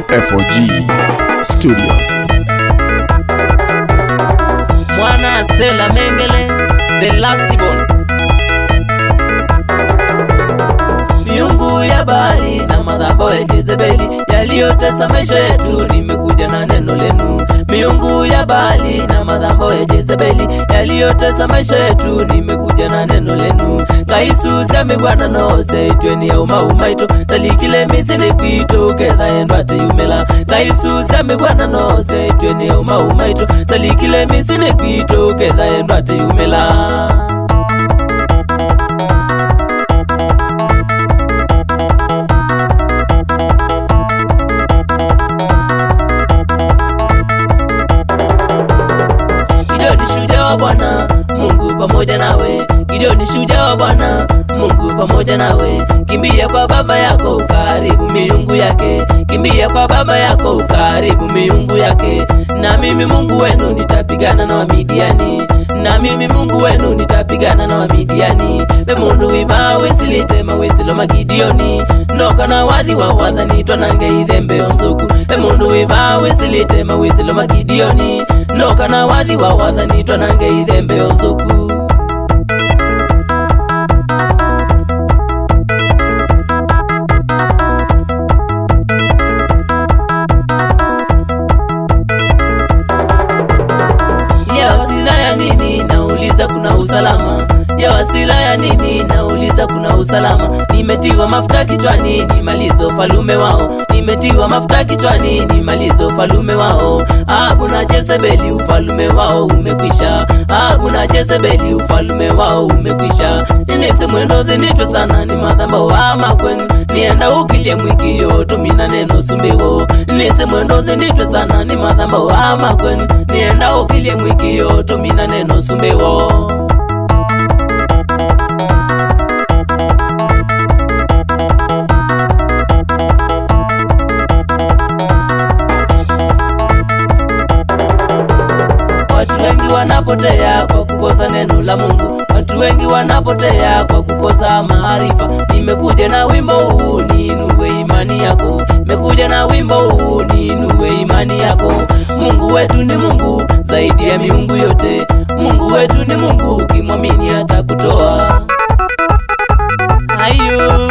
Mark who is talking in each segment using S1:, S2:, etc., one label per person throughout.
S1: FOG Studios.
S2: Mwana Stella Mengele, the last born. Miungu ya Baali na madhabahu ya Jezebeli yaliyotesa maisha yetu, nimekuja na neno lenu. Miungu ya Baali na madhabahu ya Jezebeli yaliyotesa maisha yetu, nimekuja na neno lenu. Kaisu zame Bwana no seitweni ya umaito salikile misini kwito kedha endwate yumela. Kaisu zame Bwana no seitweni ya umaito salikile misini kwito kedha endwate yumela. Bwana Mungu pamoja nawe, Gideoni shujaa wa Bwana Mungu pamoja nawe. Kimbia kwa baba yako ukaribu miungu yake, kimbia kwa baba yako ukaribu miungu yake. Na mimi Mungu wenu nitapigana na Wamidiani, na mimi Mungu wenu nitapigana na Wamidiani. Bemundu wiba wesilitema wesilo Magidioni, noka na wadhi wa wadhani twanange idhembe onzuku. Bemundu wiba wesilitema wesilo Magidioni, noka na wadhi wa wadhani twanange idhembe onzuku. Nini nauliza kuna usalama? Ya wasila ya nini nauliza kuna usalama? Nimetiwa mafuta kichwani nimalize ufalume wao, nimetiwa mafuta kichwani nimalize ufalume wao. Ahabu na Jezebeli ufalume wao umekwisha, Ahabu na Jezebeli ufalume wao umekwisha. Ninese mwendo dhinitwe sana ni madhamba wa makwenu, nienda ukilie mwikio tumina neno sumbewo. Ninese mwendo dhinitwe sana ni madhamba wa makwenu, nienda ukilie mwikio tumina neno sumbewo. Watu wengi wanapotea kwa kukosa neno la Mungu, watu wengi wanapotea kwa kukosa maarifa. Nimekuja na wimbo huu niinue imani yako, nimekuja na wimbo huu niinue imani yako. Mungu wetu ni Mungu zaidi ya miungu yote, Mungu wetu ni Mungu ukimwamini atakutoa. Ayo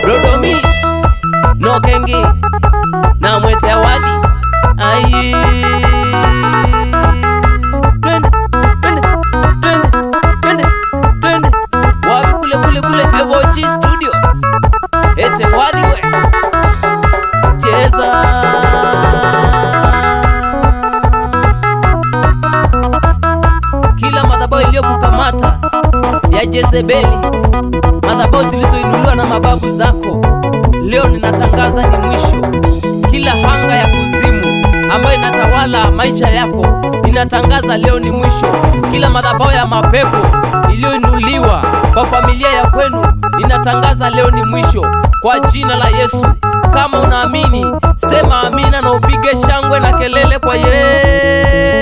S2: Rodomi no kengi na mwete wadhi. Ayi twende wapi kule FOG Studio. Ete wadhi we cheza. Kila madhabahu iliyokukamata ya Jezebeli, madhabahu zilizoinuliwa na mababu zako, leo ninatangaza ni mwisho. Kila hanga ya kuzimu ambayo inatawala maisha yako, ninatangaza leo ni mwisho. Kila madhabahu ya mapepo iliyoinuliwa kwa familia ya kwenu, ninatangaza leo ni mwisho kwa jina la Yesu. Kama unaamini sema amina na upige shangwe na kelele kwa Yesu.